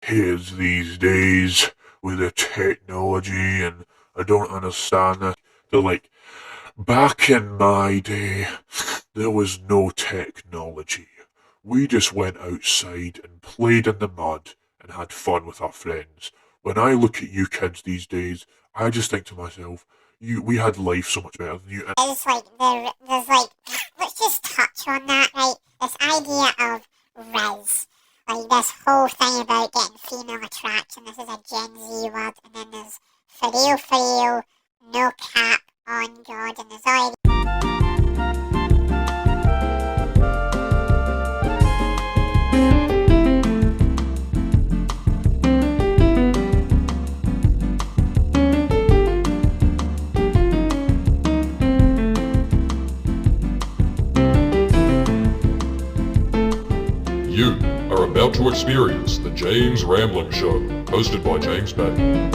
kids these days with the technology, and I don't understand that. They're like, back in my day, there was no technology. We just went outside and played in the mud and had fun with our friends. When I look at you kids these days, I just think to myself, we had life so much better than you. And There's like, let's just touch on that, right? This idea of res. Like this whole thing about getting female attraction, this is a Gen Z word, and then there's for real, no cap, on God, and there's already You are about to experience the James Rambling Show, hosted by James Patton.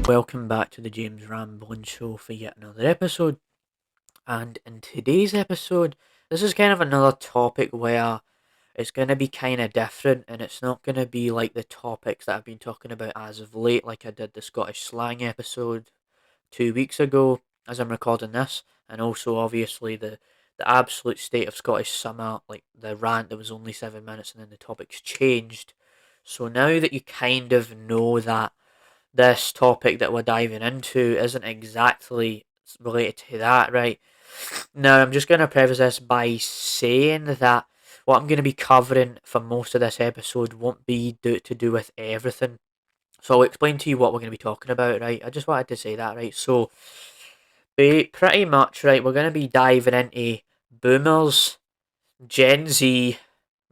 Welcome back to the James Rambling Show for yet another episode. And in today's episode, this is kind of another topic where it's going to be kind of different, and it's not going to be like the topics that I've been talking about as of late, like I did the Scottish slang episode 2 weeks ago as I'm recording this, and also obviously the absolute state of Scottish summer, like the rant that was only 7 minutes and then the topics changed. So now that you kind of know that this topic that we're diving into isn't exactly related to that, right? Now, I'm just going to preface this by saying that what I'm going to be covering for most of this episode won't be to do with everything. So I'll explain to you what we're going to be talking about, right? I just wanted to say that, right? So, pretty much, right, we're going to be diving into boomers, Gen Z,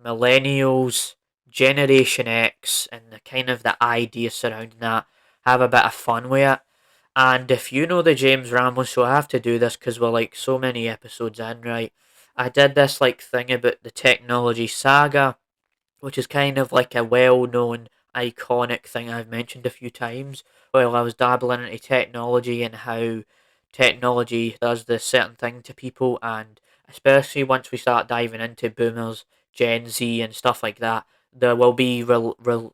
millennials, Generation X, and the kind of the ideas surrounding that. Have a bit of fun with it. And if you know the James Ramble Show, I have to do this because we're like so many episodes in, right? I did this like thing about the technology saga, which is kind of like a well-known, iconic thing I've mentioned a few times. While I was dabbling into technology and how technology does this certain thing to people, and especially once we start diving into boomers, Gen Z, and stuff like that, there will be related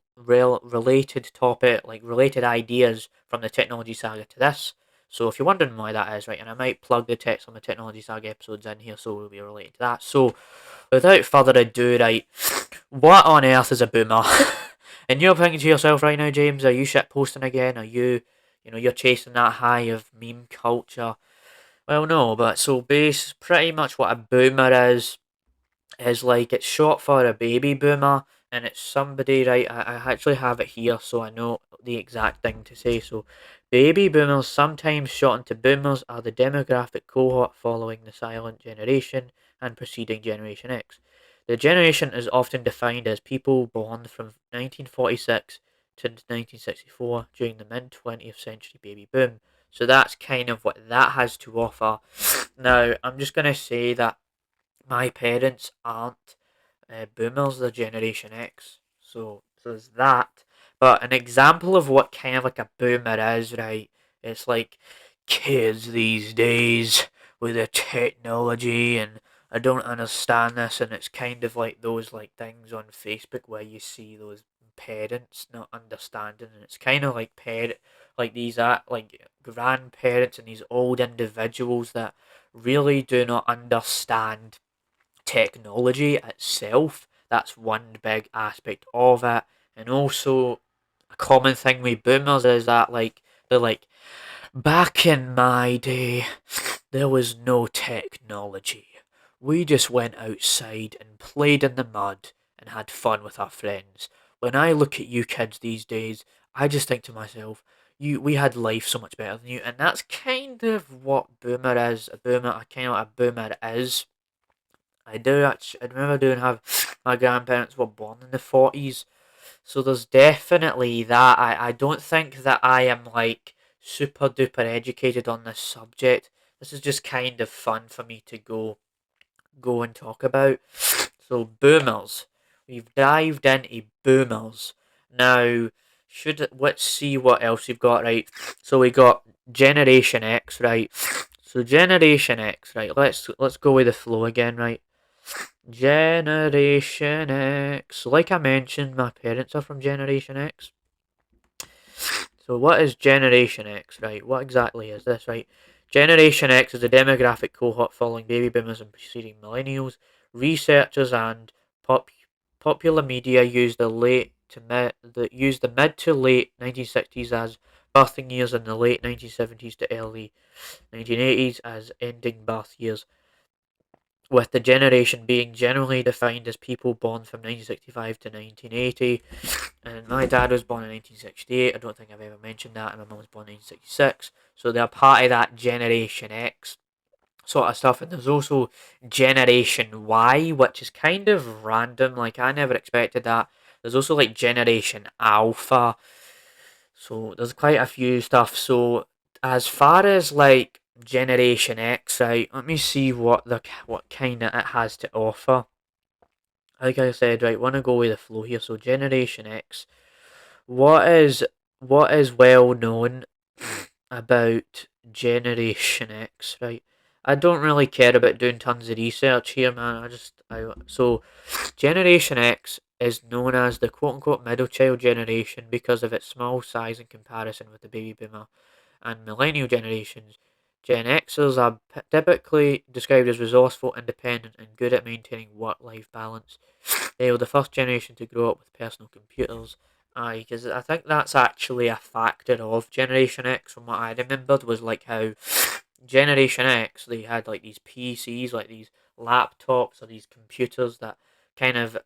topic, like related ideas from the technology saga to this. So if you're wondering why that is, right, and I might plug the text on the technology saga episodes in here, so we'll be related to that. So without further ado, right, what on earth is a boomer? And you're thinking to yourself right now, James, are you shit posting again? Are you're chasing that high of meme culture? Well, no, but so pretty much what a boomer is like, it's short for a baby boomer, and it's somebody, right, I actually have it here so I know the exact thing to say. So baby boomers, sometimes shortened to boomers, are the demographic cohort following the silent generation and preceding Generation X. The generation is often defined as people born from 1946 to 1964 during the mid 20th century baby boom. So that's kind of what that has to offer. Now, I'm just going to say that my parents aren't boomers, they're Generation X. So there's that. But an example of what kind of like a boomer is, right? It's like kids these days with the technology, and I don't understand this, and it's kind of like those like things on Facebook where you see those parents not understanding, and it's kind of like like these are like grandparents and these old individuals that really do not understand technology itself. That's one big aspect of it. And also, a common thing with boomers is that, like, they're like, back in my day, there was no technology. We just went outside and played in the mud and had fun with our friends. When I look at you kids these days, I just think to myself, we had life so much better than you. And that's kind of what boomer is. Kind of what a boomer is. I remember doing have my grandparents were born in the 40s, so there's definitely that. I don't think that I am like super duper educated on this subject. This is just kind of fun for me to go and talk about. So boomers, we've dived into boomers. Now, let's see what else we've got, right? So we got Generation X, right? So Generation X, right? Let's go with the flow again, right? Generation X. Like I mentioned, my parents are from Generation X. So what is Generation X, right? What exactly is this, right? Generation X is a demographic cohort following baby boomers and preceding millennials. Researchers and popular media use the mid to late 1960s as birthing years and the late 1970s to early 1980s as ending birth years, with the generation being generally defined as people born from 1965 to 1980. And my dad was born in 1968. I don't think I've ever mentioned that. And my mum was born in 1966. So they're part of that Generation X sort of stuff. And there's also Generation Y, which is kind of random. Like, I never expected that. There's also like Generation Alpha. So there's quite a few stuff. So as far as like Generation X, right, let me see what kind of it has to offer. Like I said, right, want to go with the flow here. So Generation X, what is well known about Generation X, right? I don't really care about doing tons of research here, man. So Generation X is known as the quote unquote middle child generation because of its small size in comparison with the baby boomer and millennial generations. Gen Xers are typically described as resourceful, independent, and good at maintaining work life balance. They were the first generation to grow up with personal computers. Because I think that's actually a factor of Generation X, from what I remembered, was like how Generation X, they had like these PCs, like these laptops or these computers that kind of,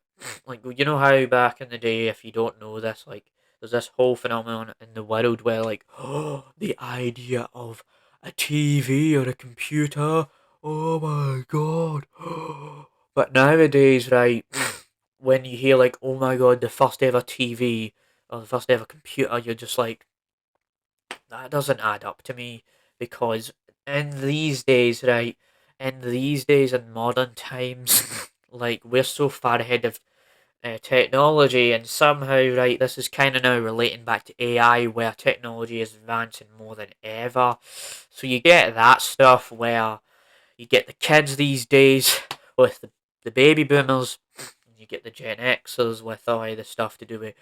like, you know how back in the day, if you don't know this, like, there's this whole phenomenon in the world where, like, oh, the idea of a TV or a computer, oh my god. But nowadays, right, when you hear, like, oh my god, the first ever TV or the first ever computer, you're just like, that doesn't add up to me, because in these days, right, in modern times, like, we're so far ahead of technology, and somehow, right, this is kind of now relating back to AI, where technology is advancing more than ever. So you get that stuff where you get the kids these days with the baby boomers, you get the Gen Xers with all the stuff to do with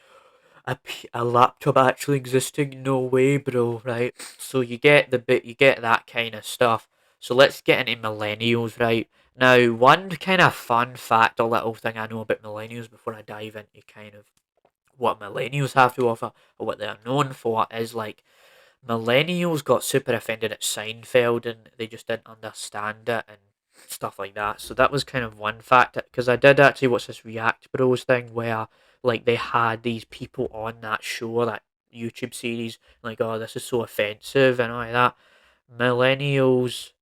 a laptop actually existing. No way, bro. Right? So you get you get that kind of stuff. So let's get into millennials, right? Now, one kind of fun fact or little thing I know about millennials before I dive into kind of what millennials have to offer or what they're known for is, like, millennials got super offended at Seinfeld and they just didn't understand it and stuff like that. So that was kind of one fact, because I did actually watch this React Bros thing where, like, they had these people on that show, that YouTube series, like, oh, this is so offensive and all like that. Millennials,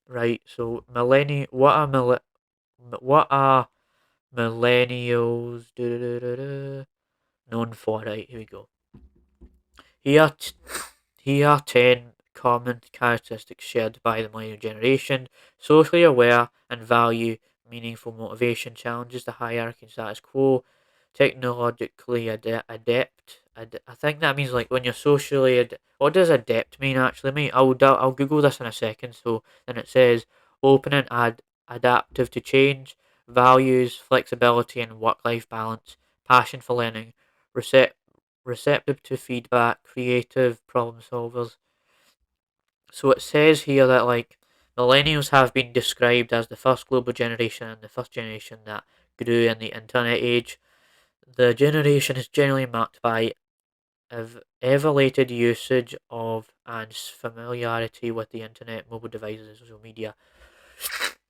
right? So what are millennials known for? Right, here we go. Here, here are 10 common characteristics shared by the millennial generation: socially aware and value meaningful motivation, challenges the hierarchy and status quo, technologically adept. I think that means, like, when you're socially what does adept mean actually? Mate, I'll Google this in a second. So then it says open and adaptive to change, values flexibility and work-life balance, passion for learning, receptive to feedback, creative problem solvers. So it says here that, like, millennials have been described as the first global generation and the first generation that grew in the internet age. The generation is generally marked by elevated usage of and familiarity with the internet, mobile devices, and social media.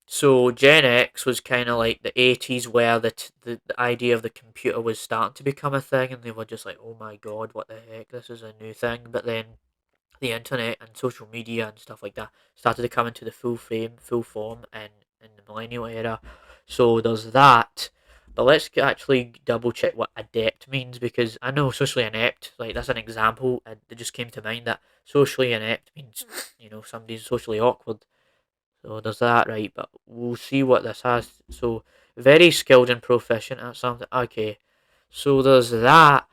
So Gen X was kind of like the 80s, where the idea of the computer was starting to become a thing, and they were just like, oh my god, what the heck, this is a new thing. But then the internet and social media and stuff like that started to come into the full form in the millennial era. So there's that. But let's actually double check what adept means, because I know socially inept, like, that's an example. It just came to mind that socially inept means, somebody's socially awkward. So there's that, right? But we'll see what this has. So very skilled and proficient at something. Okay, so there's that.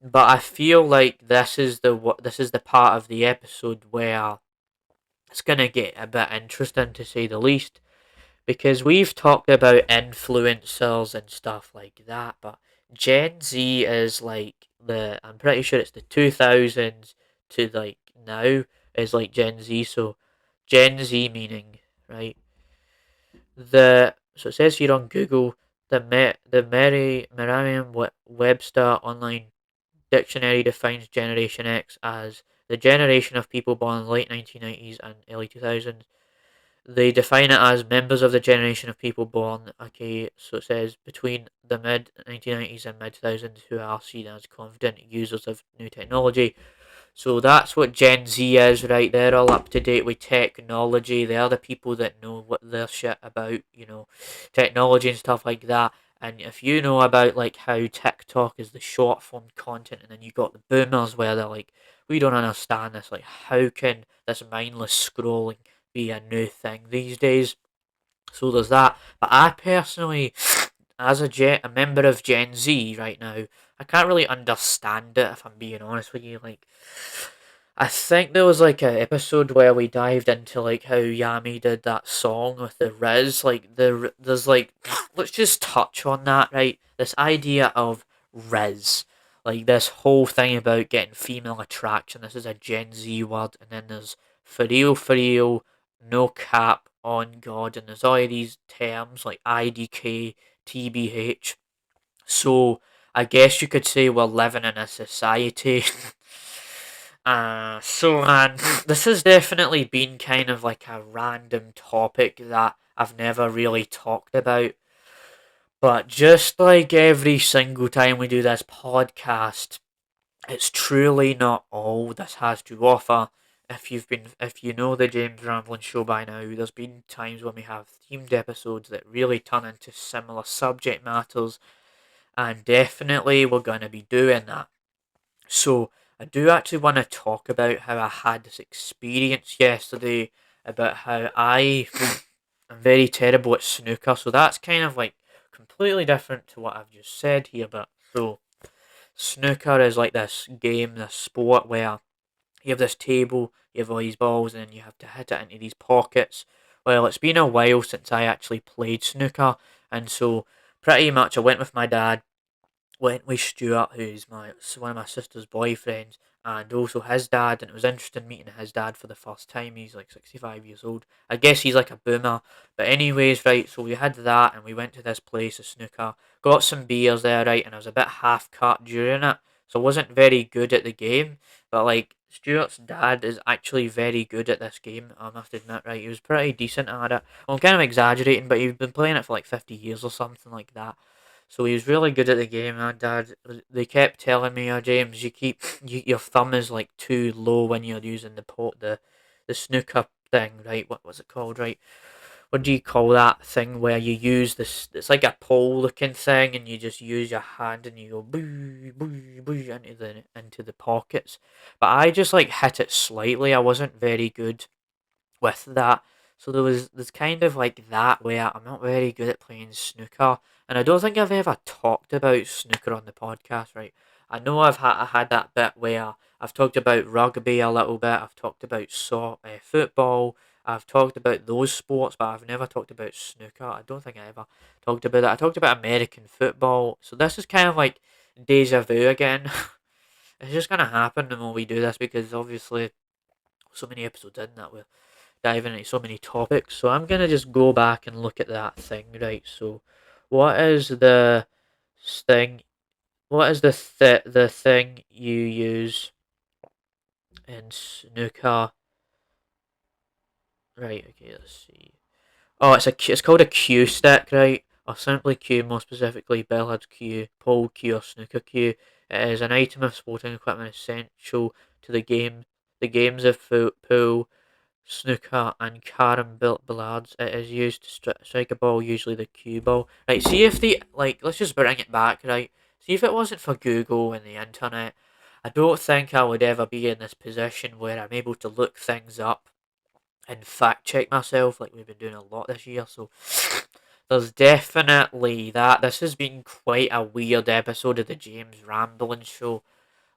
But I feel like this is the part of the episode where it's gonna get a bit interesting, to say the least, because we've talked about influencers and stuff like that, but Gen Z is like I'm pretty sure it's the 2000s to like now is like Gen Z. So Gen Z meaning, right? So it says here on Google, the Merriam-Webster online dictionary defines Generation X as the generation of people born in the late 1990s and early 2000s. They define it as members of the generation of people born, okay, so it says between the mid 1990s and mid 2000s who are seen as confident users of new technology. So that's what Gen Z is, right? They're all up to date with technology. They're the people that know what their shit about, technology and stuff like that. And if you know about like how TikTok is the short form content, and then you got the boomers where they're like, we don't understand this. Like, how can this mindless scrolling be a new thing these days? So there's that. But I personally, as a member of Gen Z right now, I can't really understand it if I'm being honest with you. Like, I think there was like an episode where we dived into like how Yami did that song with the Riz. Like there's like let's just touch on that, right? This idea of Riz, like this whole thing about getting female attraction. This is a Gen Z word, and then there's for real, no cap, on God, and there's all of these terms like IDK, TBH. So I guess you could say we're living in a society. So man, this has definitely been kind of like a random topic that I've never really talked about. But just like every single time we do this podcast, it's truly not all this has to offer. If you know the James Ramblin' Show by now, there's been times when we have themed episodes that really turn into similar subject matters, and definitely we're going to be doing that. So I do actually want to talk about how I had this experience yesterday about how I am very terrible at snooker. So that's kind of like completely different to what I've just said here. But so snooker is like this game, this sport where you have this table, you have all these balls, and then you have to hit it into these pockets. Well, it's been a while since I actually played snooker, and so pretty much I went with my dad, went with Stuart, who's one of my sister's boyfriends, and also his dad. And it was interesting meeting his dad for the first time. He's like 65 years old. I guess he's like a boomer. But anyways, right, so we had that, and we went to this place of snooker, got some beers there, right, and I was a bit half cut during it, so I wasn't very good at the game. But like Stuart's dad is actually very good at this game, I must admit, right? He was pretty decent at it. I'm kind of exaggerating, but he'd been playing it for like 50 years or something like that. So he was really good at the game. My dad, they kept telling me, "Oh, James, your thumb is like too low when you're using the snooker thing, right? What was it called, right? What do you call that thing where you use this? It's like a pole looking thing, and you just use your hand and you go boo boo boo into the pockets. But I just like hit it slightly. I wasn't very good with that. So there's kind of like that where I'm not very good at playing snooker, and I don't think I've ever talked about snooker on the podcast, right? I know I had that bit where I've talked about rugby a little bit. I've talked about football. I've talked about those sports, but I've never talked about snooker. I don't think I ever talked about it. I talked about American football. So this is kind of like deja vu again. It's just gonna happen the more we do this, because obviously so many episodes in that we're diving into so many topics. So I'm gonna just go back and look at that thing, right? So what is the thing? What is the thing you use in snooker? Right. Okay. Let's see. Oh, it's called a cue stick, right? Or simply cue, more specifically billiards cue, pole cue, or snooker cue. It is an item of sporting equipment essential to the games of pool, snooker, and carom billiards. It is used to strike a ball, usually the cue ball. Right, see if let's just bring it back, right? See if it wasn't for Google and the internet, I don't think I would ever be in this position where I'm able to look things up and fact check myself like we've been doing a lot this year. So there's definitely that. This has been quite a weird episode of the James Ramblin' Show.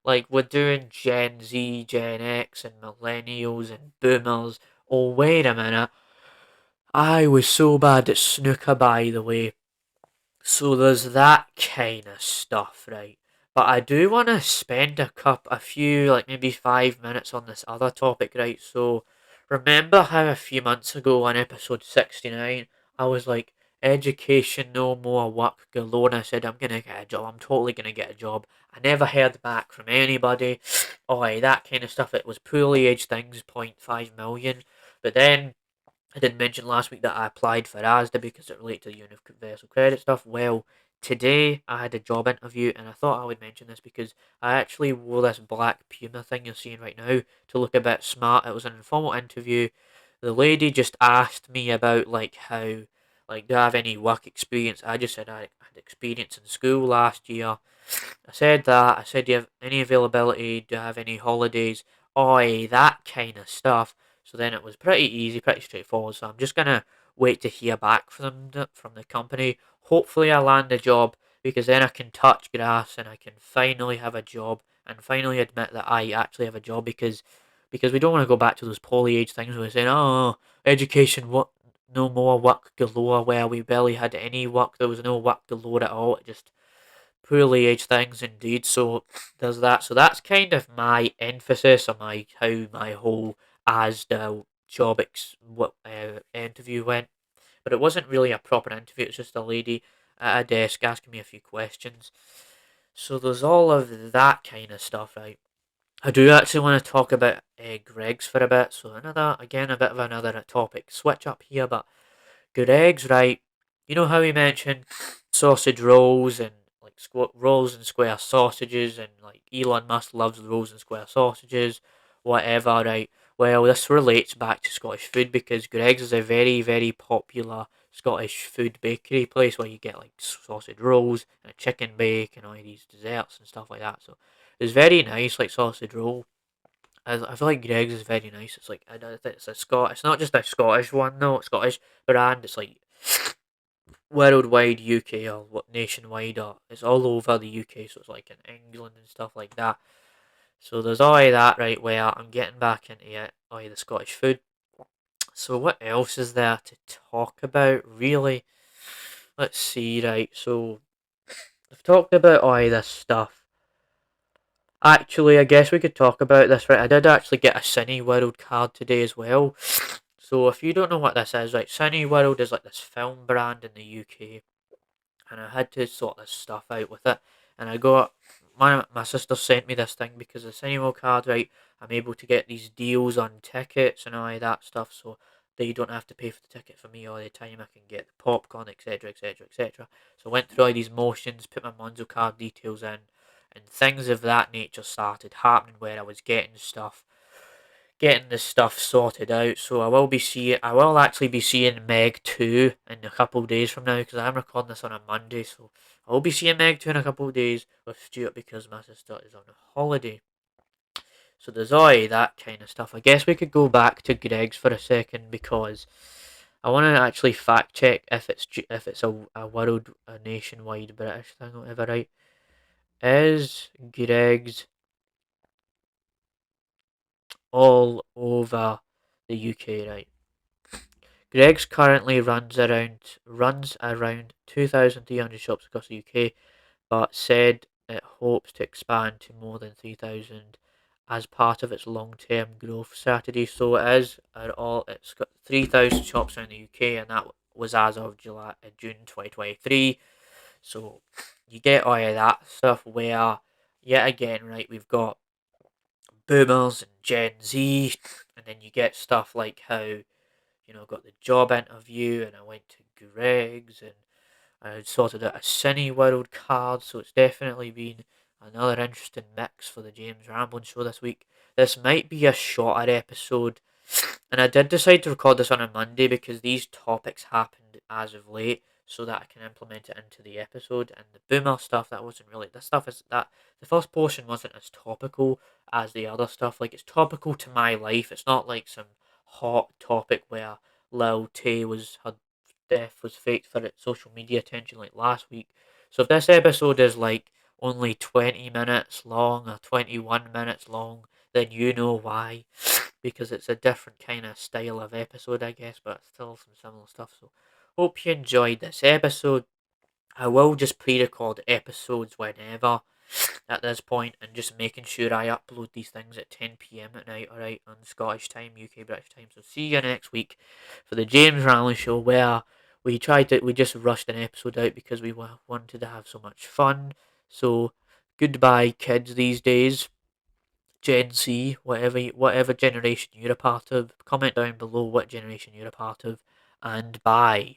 Like, we're doing Gen Z, Gen X, and Millennials, and Boomers. Oh, wait a minute. I was so bad at snooker, by the way. So there's that kind of stuff, right? But I do want to spend a few, like maybe 5 minutes on this other topic, right? So remember how a few months ago on episode 69, I was like, education, no more work galore, and I said, I'm gonna get a job, I'm totally gonna get a job. I never heard back from anybody. Oh, that kind of stuff. It was poorly aged things, 0.5 million. But then I did mention last week that I applied for ASDA because it related to the universal credit stuff. Well, today I had a job interview and I thought I would mention this because I actually wore this black Puma thing you're seeing right now to look a bit smart. It was an informal interview. The lady just asked me about like how, like, do I have any work experience? I just said I had experience in school last year. I said that. I said, do you have any availability? Do you have any holidays? Oi, that kind of stuff. So then it was pretty easy, pretty straightforward. So I'm just gonna wait to hear back from the company. Hopefully, I land a job because then I can touch grass and I can finally have a job and finally admit that I actually have a job because we don't want to go back to those poorly age things where we're saying, oh, education, what, no more work galore. Where we barely had any work. There was no work galore at all. It just poorly aged things indeed. So there's that. So that's kind of my emphasis on my how my whole as the interview went. But it wasn't really a proper interview. It was just a lady at a desk asking me a few questions. So there's all of that kind of stuff, right? I do actually want to talk about Greg's for a bit. So a bit of another topic switch up here, but Greg's, right? You know how he mentioned sausage rolls and like rolls and square sausages, and like Elon Musk loves rolls and square sausages, whatever, right? Well, this relates back to Scottish food because Greg's is a very, very popular Scottish food bakery place where you get like sausage rolls and a chicken bake and all these desserts and stuff like that. So it's very nice, like sausage roll. I feel like Greg's is very nice. It's like I think it's a Scot. It's not just a Scottish one, no. It's Scottish brand. It's like worldwide UK or what nationwide, or it's all over the UK. So it's like in England and stuff like that. So there's all of that, right? Where I'm getting back into it, all the Scottish food. So what else is there to talk about? Really, let's see. Right, so I've talked about all this stuff. Actually, I guess we could talk about this, right? I did actually get a Cine World card today as well. So if you don't know what this is, right, Cine World is like this film brand in the UK, and I had to sort this stuff out with it. And I got my sister sent me this thing because the Cine World card, right, I'm able to get these deals on tickets and all that stuff, so they don't have to pay for the ticket for me all the time. I can get the popcorn, etc., etc., etc. So I went through all these motions, put my Monzo card details in, and things of that nature started happening where I was getting this stuff sorted out. So I will actually be seeing Meg 2 in a couple of days from now because I'm recording this on a Monday. So I will be seeing Meg 2 in a couple of days with Stuart because my sister is on a holiday. So there's all that kind of stuff. I guess we could go back to Greg's for a second because I want to actually fact check if it's a world, a nationwide British thing, whatever, right? Is Greg's all over the UK, right? Greg's currently runs around 2,300 shops across the UK, but said it hopes to expand to more than 3,000 as part of its long-term growth strategy. So it's got 3,000 shops around the UK, and that was as of June 2023. So you get all of that stuff where, yet again, right, we've got Boomers and Gen Z, and then you get stuff like how, got the job interview, and I went to Greg's, and I sorted out a Cine World card, so it's definitely been another interesting mix for the James Ramblin' Show this week. This might be a shorter episode, and I did decide to record this on a Monday because these topics happened as of late, so that I can implement it into the episode. And the boomer stuff, that wasn't really, this stuff is that the first portion wasn't as topical as the other stuff. Like, it's topical to my life. It's not like some hot topic where Lil Tay her death was faked for its social media attention like last week. So if this episode is like only 20 minutes long or 21 minutes long, then you know why. because it's a different kind of style of episode, I guess, but still some similar stuff. So, hope you enjoyed this episode. I will just pre-record episodes whenever at this point, and just making sure I upload these things at 10 p.m. at night, alright, on Scottish time, UK British time. So see you next week for the James Rowling Show, where we just rushed an episode out because we wanted to have so much fun. So goodbye, kids these days. Gen Z, whatever generation you're a part of, comment down below what generation you're a part of, and bye.